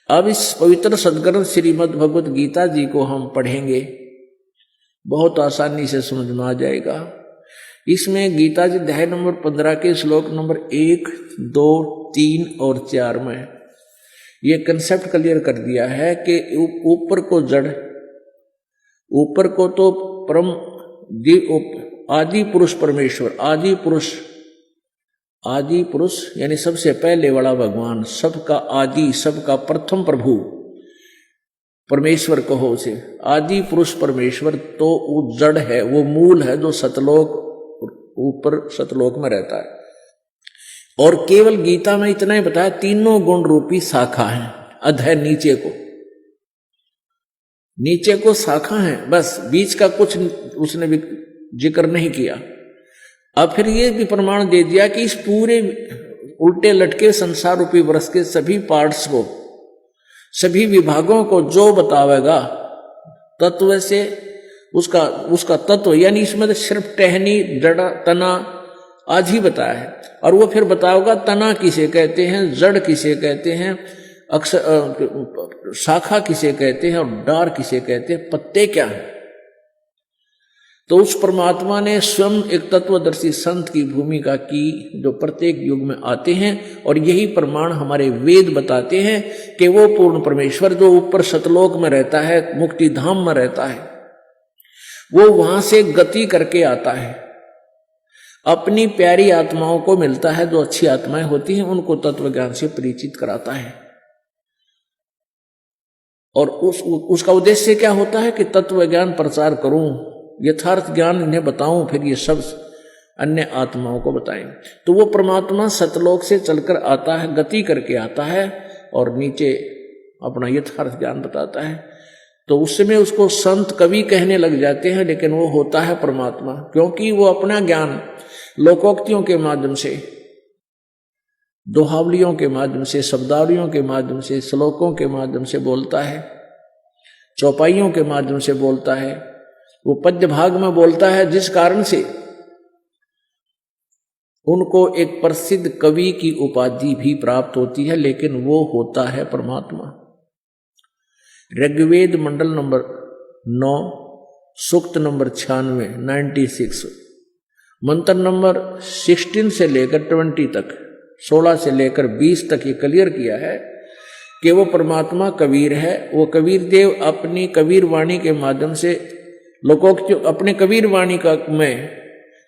अब इस पवित्र सदग्रंथ श्रीमद् भगवत गीता जी को हम पढ़ेंगे, बहुत आसानी से समझ में आ जाएगा। इसमें गीता जी अध्याय नंबर 15 के श्लोक नंबर 1, 2, 3 और 4 में ये कंसेप्ट क्लियर कर दिया है कि ऊपर को जड़, ऊपर को तो परम आदि पुरुष परमेश्वर, आदि पुरुष यानी सबसे पहले वाला भगवान, सबका आदि, सबका प्रथम प्रभु परमेश्वर कहो उसे, आदि पुरुष परमेश्वर। तो वो जड़ है, वो मूल है जो सतलोक, ऊपर सतलोक में रहता है। और केवल गीता में इतना ही बताया, तीनों गुण रूपी शाखा है। अधः नीचे को शाखा है, बस बीच का कुछ उसने भी जिक्र नहीं किया। अब फिर ये भी प्रमाण दे दिया कि इस पूरे उल्टे लटके संसार रूपी वृक्ष के सभी पार्ट्स को, सभी विभागों को जो बतावेगा तत्व से, उसका तत्व, यानी इसमें तो सिर्फ टहनी, जड़ा, तना आज ही बताया है। और वो फिर बताओगा तना किसे कहते हैं, जड़ किसे कहते हैं, अक्सर शाखा किसे कहते हैं और डार किसे कहते हैं, पत्ते क्या हैं। तो उस परमात्मा ने स्वयं एक तत्वदर्शी संत की भूमिका की, जो प्रत्येक युग में आते हैं। और यही प्रमाण हमारे वेद बताते हैं कि वो पूर्ण परमेश्वर जो ऊपर सतलोक में रहता है, मुक्ति धाम में रहता है, वो वहां से गति करके आता है, अपनी प्यारी आत्माओं को मिलता है, जो अच्छी आत्माएं होती हैं उनको तत्व ज्ञान से परिचित कराता है। और उसका उद्देश्य क्या होता है कि तत्व ज्ञान प्रचार करूं, यथार्थ ज्ञान इन्हें बताऊं, फिर ये सब अन्य आत्माओं को बताएं। तो वो परमात्मा सतलोक से चलकर आता है, गति करके आता है और नीचे अपना यथार्थ ज्ञान बताता है। तो उस समय उसको संत कवि कहने लग जाते हैं, लेकिन वो होता है परमात्मा, क्योंकि वो अपना ज्ञान लोकोक्तियों के माध्यम से, दोहावलियों के माध्यम से, शब्दावलियों के माध्यम से, श्लोकों के माध्यम से बोलता है, चौपाइयों के माध्यम से बोलता है, वो पद्य भाग में बोलता है, जिस कारण से उनको एक प्रसिद्ध कवि की उपाधि भी प्राप्त होती है, लेकिन वो होता है परमात्मा। ऋग्वेद मंडल नंबर 9 सूक्त नंबर 96 मंत्र नंबर 16 से लेकर 20 तक, 16 से लेकर 20 तक ये क्लियर किया है कि वो परमात्मा कबीर है। वो कबीर देव अपनी कबीर वाणी के माध्यम से लोकोक्तियों, अपने कबीर वाणी का में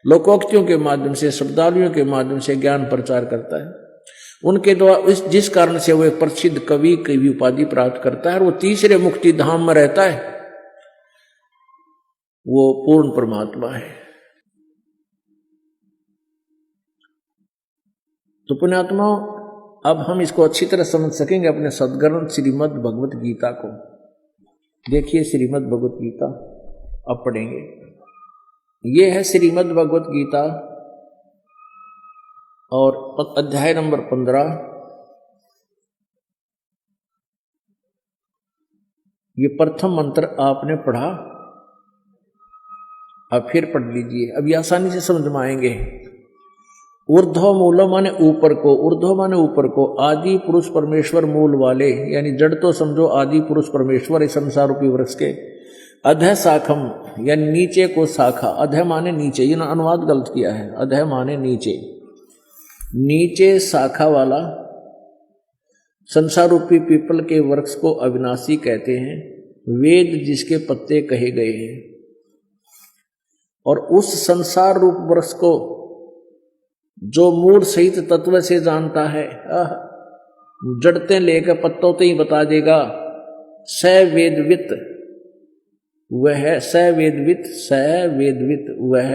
लोकोक्तियों के माध्यम से, शब्दावलियों के माध्यम से ज्ञान प्रचार करता है। उनके द्वारा जिस कारण से वो एक प्रसिद्ध कवि की उपाधि प्राप्त करता है, और वो तीसरे मुक्ति धाम में रहता है, वो पूर्ण परमात्मा है। तो पुण्यात्माओं, अब हम इसको अच्छी तरह समझ सकेंगे अपने सदग्रंथ श्रीमद् भगवत गीता को। देखिए श्रीमद् भगवत गीता अब पढ़ेंगे। ये है श्रीमद् भगवत गीता और अध्याय नंबर 15। ये प्रथम मंत्र आपने पढ़ा, अब फिर पढ़ लीजिए, अब ये आसानी से समझ में आएंगे। ऊर्ध्व मूल माने ऊपर को, ऊर्ध्व माने ऊपर को, आदि पुरुष परमेश्वर मूल वाले, यानी जड़ तो समझो आदि पुरुष परमेश्वर इस संसार रूपी वृक्ष के। अधः शाखम यानी नीचे को शाखा, अधः माने नीचे, ये अनुवाद गलत किया है, अधः माने नीचे, नीचे शाखा वाला संसार रूपी पीपल के वृक्ष को अविनाशी कहते हैं, वेद जिसके पत्ते कहे गए हैं। और उस संसार रूप वृक्ष को जो मूल सहित तत्व से जानता है, जड़ते लेकर पत्तों तो ही बता देगा, सवेदवित वह, सवेदवित वह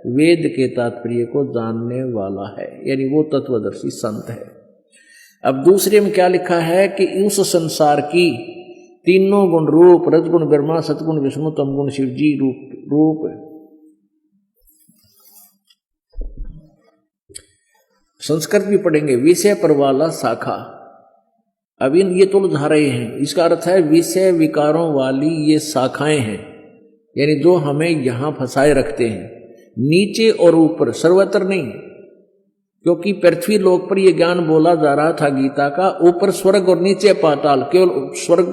वेद के तात्पर्य को जानने वाला है, यानी वो तत्वदर्शी संत है। अब दूसरे में क्या लिखा है कि उस संसार की तीनों गुण रूप, रजगुण ब्रह्मा, सतगुण विष्णु, तमगुण शिव जी रूप संस्कृत भी पढ़ेंगे, विषय पर वाला शाखा। अब इन ये तो उलझा रहे हैं, इसका अर्थ है विषय विकारों वाली ये शाखाएं हैं, यानी जो हमें यहां फंसाए रखते हैं, नीचे और ऊपर, सर्वत्र नहीं। क्योंकि पृथ्वी लोक पर यह ज्ञान बोला जा रहा था गीता का, ऊपर स्वर्ग और नीचे पाताल, केवल स्वर्ग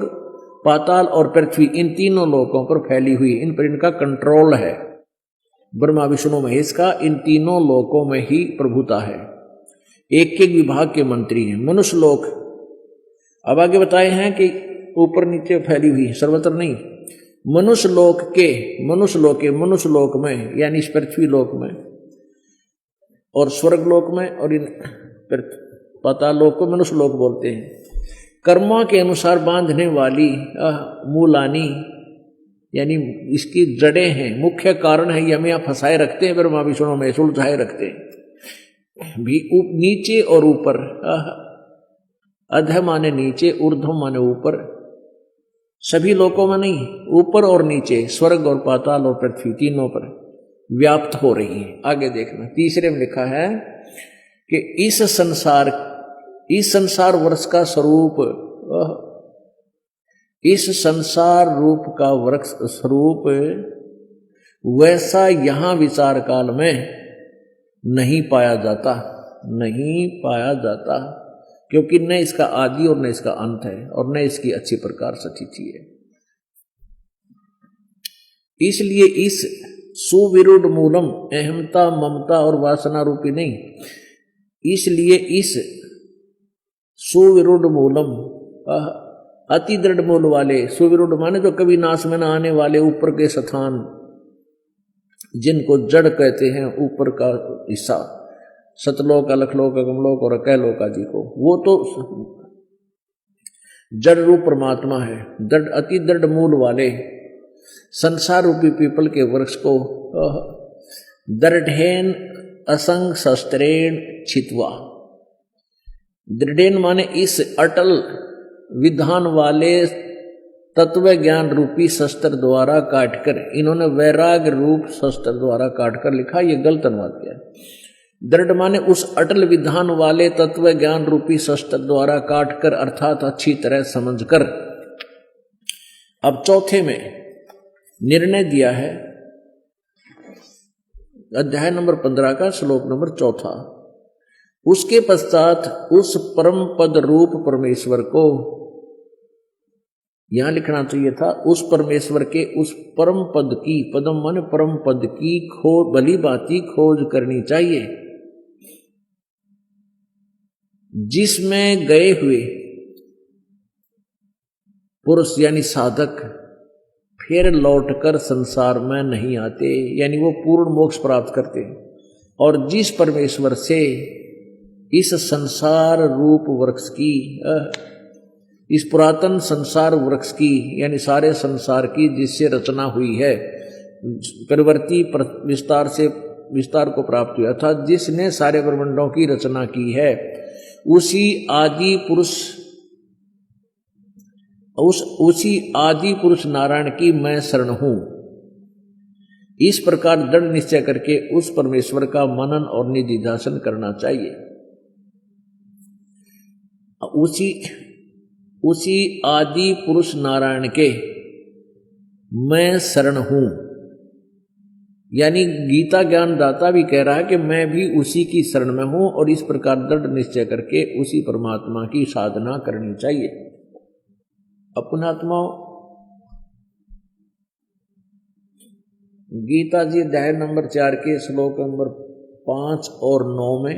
पाताल और पृथ्वी इन तीनों लोकों पर फैली हुई, इन पर इनका कंट्रोल है। ब्रह्मा विष्णु महेश का इन तीनों लोकों में ही प्रभुता है, एक एक विभाग के मंत्री हैं। मनुष्य लोक अब आगे बताए हैं कि ऊपर नीचे फैली हुई, सर्वत्र नहीं। मनुष्य लोक में यानी इस पृथ्वी लोक में और स्वर्ग लोक में और इन पाताल लोक को मनुष्य लोक बोलते हैं। कर्मों के अनुसार बांधने वाली मूलानी यानी इसकी जड़ें हैं, मुख्य कारण है, ये हमें यहाँ फंसाए रखते हैं, ब्रह्मा विष्णु में सुलझाए रखते हैं भी। नीचे और ऊपर, अध माने नीचे, ऊर्ध्व माने ऊपर, सभी लोकों में नहीं, ऊपर और नीचे, स्वर्ग और पाताल और पृथ्वी तीनों पर व्याप्त हो रही है। आगे देखना, तीसरे में लिखा है कि इस संसार वर्ष का स्वरूप, इस संसार रूप का वृक्ष स्वरूप वैसा यहां विचार काल में नहीं पाया जाता, क्योंकि न इसका आदि और न इसका अंत है और न इसकी अच्छी प्रकार स्थिति है। इसलिए इस सुविरुद्ध मूलम, अहमता ममता और वासना रूपी नहीं, इसलिए इस सुविरुद्ध मूलम, अति दृढ़ मूल वाले, सुविरुद्ध माने जो कभी नाश में न आने वाले ऊपर के स्थान, जिनको जड़ कहते हैं, ऊपर का हिस्सा, सतलोक, अलखलोक, अगमलोक और अकैलोक आदि को, वो तो जड़ रूप परमात्मा है। दृढ़, अति दृढ़ मूल वाले संसार रूपी पीपल के वृक्ष को दृढ़ेन असंग शस्त्रेण छित्वा, दृढ़ेन माने इस अटल विधान वाले तत्व ज्ञान रूपी शस्त्र द्वारा काटकर, इन्होंने वैराग रूप शस्त्र द्वारा काटकर लिखा, ये गलत अनुवाद किया। दृढ़ माने उस अटल विधान वाले तत्व ज्ञान रूपी शस्त्र द्वारा काटकर, अर्थात अच्छी तरह समझकर। अब चौथे में निर्णय दिया है, अध्याय नंबर 15 का श्लोक नंबर 4। उसके पश्चात उस परम पद रूप परमेश्वर को, यहां लिखना चाहिए था उस परमेश्वर के उस परम पद की, पदम माने परम पद की भली भांति खोज करनी चाहिए, जिसमें गए हुए पुरुष यानी साधक फिर लौटकर संसार में नहीं आते, यानी वो पूर्ण मोक्ष प्राप्त करते। और जिस परमेश्वर से इस संसार रूप वृक्ष की, इस पुरातन संसार वृक्ष की यानी सारे संसार की जिससे रचना हुई है, परिवर्ती विस्तार को प्राप्त हुआ था, जिसने सारे ब्रह्मांडों की रचना की है, उसी आदि पुरुष नारायण की मैं शरण हूं। इस प्रकार दृढ़ निश्चय करके उस परमेश्वर का मनन और निधिध्यासन करना चाहिए। उसी आदि पुरुष नारायण के मैं शरण हूं, यानी गीता ज्ञान दाता भी कह रहा है कि मैं भी उसी की शरण में हूं, और इस प्रकार दृढ़ निश्चय करके उसी परमात्मा की साधना करनी चाहिए। अपनात्मा गीता जी अध्याय नंबर 4 के श्लोक नंबर 5 और 9 में,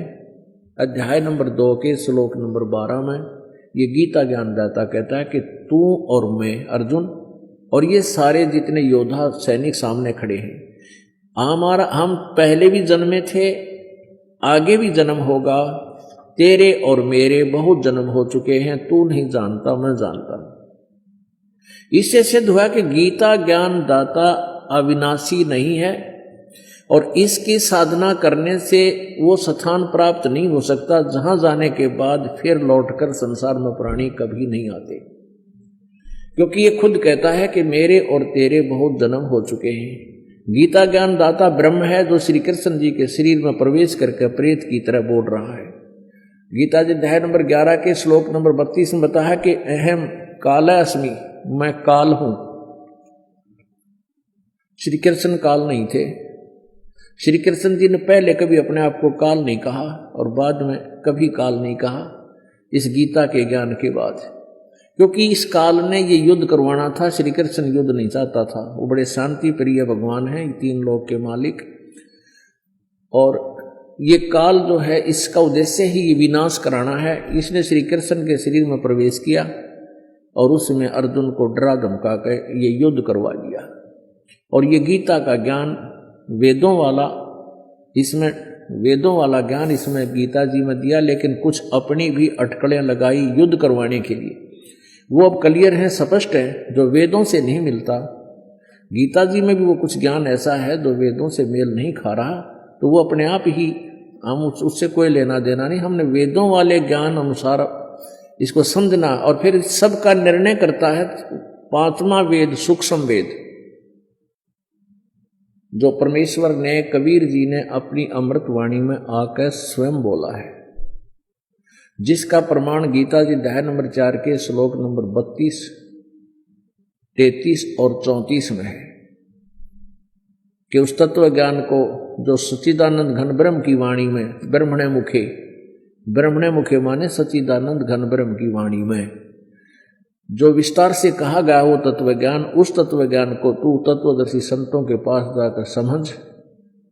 अध्याय नंबर 2 के श्लोक नंबर 12 में ये गीता ज्ञानदाता कहता है कि तू और मैं अर्जुन और ये सारे जितने योद्धा सैनिक सामने खड़े हैं, हम पहले भी जन्मे थे, आगे भी जन्म होगा, तेरे और मेरे बहुत जन्म हो चुके हैं, तू नहीं जानता, मैं जानता हूं। इससे सिद्ध हुआ कि गीता ज्ञान दाता अविनाशी नहीं है, और इसकी साधना करने से वो स्थान प्राप्त नहीं हो सकता जहां जाने के बाद फिर लौटकर संसार में प्राणी कभी नहीं आते, क्योंकि ये खुद कहता है कि मेरे और तेरे बहुत जन्म हो चुके हैं। गीता ज्ञान दाता ब्रह्म है जो श्री कृष्ण जी के शरीर में प्रवेश करके प्रेत की तरह बोल रहा है। गीता जी अध्याय नंबर 11 के श्लोक नंबर 32 में बताया कि अहम काल अस्मि, मैं काल हूं। श्री कृष्ण काल नहीं थे, श्री कृष्ण जी ने पहले कभी अपने आप को काल नहीं कहा और बाद में कभी काल नहीं कहा इस गीता के ज्ञान के बाद, क्योंकि इस काल ने ये युद्ध करवाना था। श्री कृष्ण युद्ध नहीं चाहता था, वो बड़े शांति प्रिय भगवान हैं, तीन लोक के मालिक। और ये काल जो है इसका उद्देश्य ही ये विनाश कराना है। इसने श्री कृष्ण के शरीर में प्रवेश किया और उसमें अर्जुन को डरा धमका कर ये युद्ध करवा दिया। और ये गीता का ज्ञान वेदों वाला ज्ञान इसमें गीता जी में दिया, लेकिन कुछ अपनी भी अटकलें लगाई युद्ध करवाने के लिए। वो अब क्लियर है, स्पष्ट है, जो वेदों से नहीं मिलता। गीता जी में भी वो कुछ ज्ञान ऐसा है जो वेदों से मेल नहीं खा रहा, तो वो अपने आप ही, हम उससे कोई लेना देना नहीं। हमने वेदों वाले ज्ञान अनुसार इसको समझना, और फिर सबका निर्णय करता है पांचवा वेद, सूक्ष्म वेद, जो परमेश्वर ने, कबीर जी ने अपनी अमृत वाणी में आकर स्वयं बोला है, जिसका प्रमाण गीता जी अध्याय नंबर 4 के श्लोक नंबर 32, 33 और 34 में है कि उस तत्व ज्ञान को जो सच्चिदानंद घन ब्रह्म की वाणी में, ब्रह्मणे मुखे माने सच्चिदानंद घन ब्रह्म की वाणी में जो विस्तार से कहा गया वो तत्व ज्ञान, उस तत्व ज्ञान को तू तत्वदर्शी संतों के पास जाकर समझ,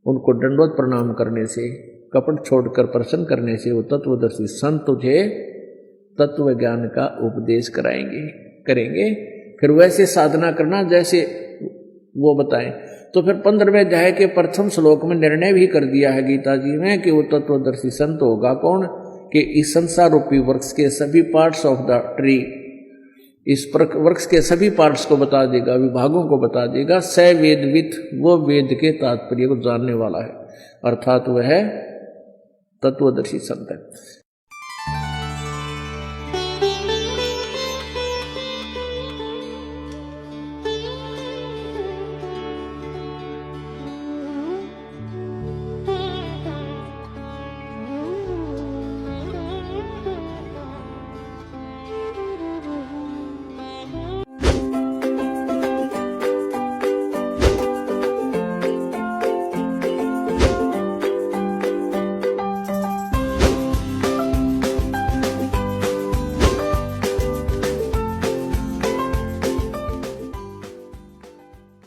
उनको दंडवत प्रणाम करने से, कपट छोड़कर प्रसन्न करने से वो तत्वदर्शी संत तुझे तत्व ज्ञान का उपदेश करेंगे। फिर वैसे साधना करना जैसे वो बताएं। तो फिर 15वें अध्याय के प्रथम श्लोक में निर्णय भी कर दिया है गीता जी में कि वो तत्वदर्शी संत होगा कौन, कि इस संसार रूपी वृक्ष के सभी पार्ट्स ऑफ द ट्री, इस वृक्ष के सभी पार्ट्स को बता देगा, विभागों को बता देगा। स वेदवित, वो वेद के तात्पर्य को जानने वाला है, अर्थात वह तत्वदर्शी संत है।